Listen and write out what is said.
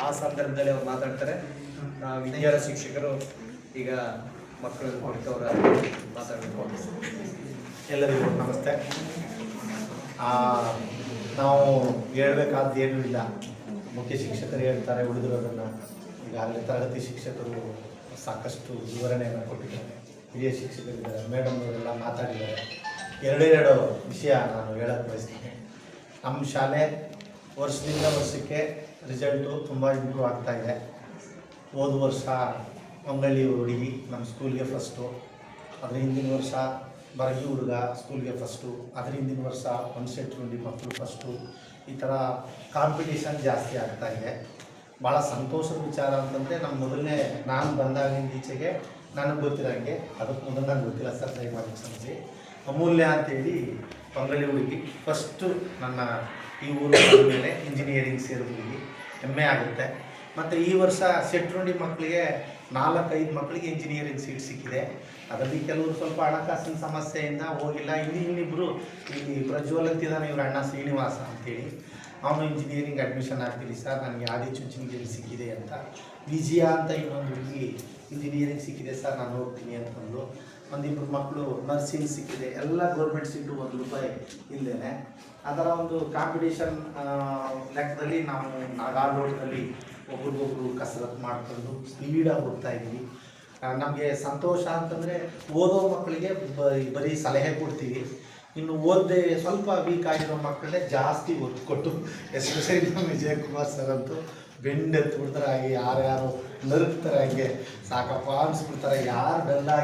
ಆ ಸಂದರ್ಭದಲ್ಲಿ ಅವ್ರು ಮಾತಾಡ್ತಾರೆ. ವಿದ್ಯಾರ ಶಿಕ್ಷಕರು ಈಗ ಮಕ್ಕಳನ್ನು ಕುರಿತು ಅವರ ಮಾತಾಡಬೇಕು. ಎಲ್ಲರಿಗೂ ನಮಸ್ತೆ. ನಾವು ಹೇಳಬೇಕಾದ್ದೇನೂ ಇಲ್ಲ, ಮುಖ್ಯ ಶಿಕ್ಷಕರು ಹೇಳ್ತಾರೆ, ಉಳಿದಿರೋದನ್ನು ಈಗಾಗಲೇ ತರಗತಿ ಶಿಕ್ಷಕರು ಸಾಕಷ್ಟು ವಿವರಣೆಯನ್ನು ಕೊಟ್ಟಿದ್ದಾರೆ, ಹಿರಿಯ ಶಿಕ್ಷಕರಿದ್ದಾರೆ, ಮೇಡಮ್ ಅವರೆಲ್ಲ ಮಾತಾಡಿದ್ದಾರೆ. ಎರಡೆರಡು ವಿಷಯ ನಾನು ಹೇಳಕ್ಕೆ ಬಯಸ್ತೀನಿ. ನಮ್ಮ ಶಾಲೆ ವರ್ಷದಿಂದ ವರ್ಷಕ್ಕೆ ರಿಸಲ್ಟು ತುಂಬ ಇಂಪ್ರೂವ್ ಆಗ್ತಾಯಿದೆ. ಹೋದ ವರ್ಷ ಮಂಗಳಿ ಹುಡುಗಿ ನಮ್ಮ ಸ್ಕೂಲ್ಗೆ ಫಸ್ಟು, ಅದರ ಹಿಂದಿನ ವರ್ಷ ಬರಗಿ ಹುಡುಗ ಸ್ಕೂಲ್ಗೆ ಫಸ್ಟು, ಅದರ ಹಿಂದಿನ ವರ್ಷ ಒನ್ಸೆಟ್ರುಂಡಿ ಮಕ್ಕಳು ಫಸ್ಟು. ಈ ಥರ ಕಾಂಪಿಟೇಷನ್ ಜಾಸ್ತಿ ಆಗ್ತಾಯಿದೆ. ಭಾಳ ಸಂತೋಷದ ವಿಚಾರ ಅಂತಂದರೆ ನಮ್ಮ ಮೊದಲನೇ ನಾನು ಬಂದಾಗಿಂದ ಈಚೆಗೆ ನನಗೆ ಗೊತ್ತಿರೋಂಗೆ, ಅದಕ್ಕೆ ಮೊದಲು ನನಗೆ ಗೊತ್ತಿಲ್ಲ ಸರ್, ದಯಮಾಡಿ ಕ್ಷಮಿಸಿ. ಅಮೂಲ್ಯ ಅಂತೇಳಿ ಮಂಗಳಿ ಹುಡುಗಿ ಫಸ್ಟು ನನ್ನ ಈ ಊರು ಮೇಲೆ ಇಂಜಿನಿಯರಿಂಗ್ ಸೇರಿದ ಹುಡುಗಿ, ಹೆಮ್ಮೆ ಆಗುತ್ತೆ. ಮತ್ತು ಈ ವರ್ಷ ಸೆಟ್ರುಂಡಿ ಮಕ್ಕಳಿಗೆ 4-5 ಮಕ್ಕಳಿಗೆ ಇಂಜಿನಿಯರಿಂಗ್ ಸೀಟ್ ಸಿಕ್ಕಿದೆ. ಅದರಲ್ಲಿ ಕೆಲವರು ಸ್ವಲ್ಪ ಹಣಕಾಸಿನ ಸಮಸ್ಯೆಯಿಂದ ಹೋಗಿಲ್ಲ. ಇನ್ನಿಬ್ಬರು ಈ ಪ್ರಜ್ವಲ್ ಅಂತಿದ್ದಾನೆ, ಇವ್ರ ಅಣ್ಣ ಶ್ರೀನಿವಾಸ ಅಂತೇಳಿ, ಅವನು ಇಂಜಿನಿಯರಿಂಗ್ ಅಡ್ಮಿಷನ್ ಆಗ್ತೀವಿ ಸರ್, ನನಗೆ ಆದಿಚುಂಚನಗಿರಿ ಸಿಕ್ಕಿದೆ ಅಂತ. ವಿಜಯ ಅಂತ ಇನ್ನೊಂದು ಹುಡುಗಿ ಇಂಜಿನಿಯರಿಂಗ್ ಸಿಕ್ಕಿದೆ ಸರ್, ನಾನು ಹೋಗ್ತೀನಿ ಅಂತಂದು. ಒಂದಿಬ್ಬರು ಮಕ್ಕಳು ನರ್ಸಿಂಗ್ ಸಿಕ್ಕಿದೆ. ಎಲ್ಲ ಗೌರ್ಮೆಂಟ್ ಸೀಟು ₹1 ಇಲ್ಲದೇ. ಅದರ ಒಂದು ಕಾಂಪಿಟೇಷನ್ ಲೆಕ್ಕದಲ್ಲಿ ನಾವು ನಾಗಾಲೋಟದಲ್ಲಿ ಒಬ್ರಿಗೊಬ್ರು ಕಸರತ್ತು ಮಾಡಿಕೊಂಡು ಸ್ಪೀಡಾಗಿ ಹೋಗ್ತಾ ಇದ್ದೀವಿ. ನಮಗೆ ಸಂತೋಷ ಅಂತಂದರೆ ಓದೋ ಮಕ್ಕಳಿಗೆ ಬರೀ ಸಲಹೆ ಕೊಡ್ತೀವಿ, ಇನ್ನು ಓದದೆ ಸ್ವಲ್ಪ ವೀಕ್ ಆಗಿರೋ ಮಕ್ಕಳನ್ನೇ ಜಾಸ್ತಿ ಒತ್ತು ಕೊಟ್ಟು, ಎಸ್ಪೆಷಲಿ ನಮ್ಮ ವಿಜಯಕುಮಾರ್ ಸರ್ ಅಂತೂ ಬೆಂಡೆತ್ತು ಬಿಡ್ತಾರೆ, ಹಾಗೆ ಯಾರ್ಯಾರು ನರುಕ್ತಾರೆ, ಹಂಗೆ ಸಾಕಪ್ಪ ಅನಿಸ್ಬಿಡ್ತಾರೆ. ಯಾರು ಡಲ್ಲಾಗಿ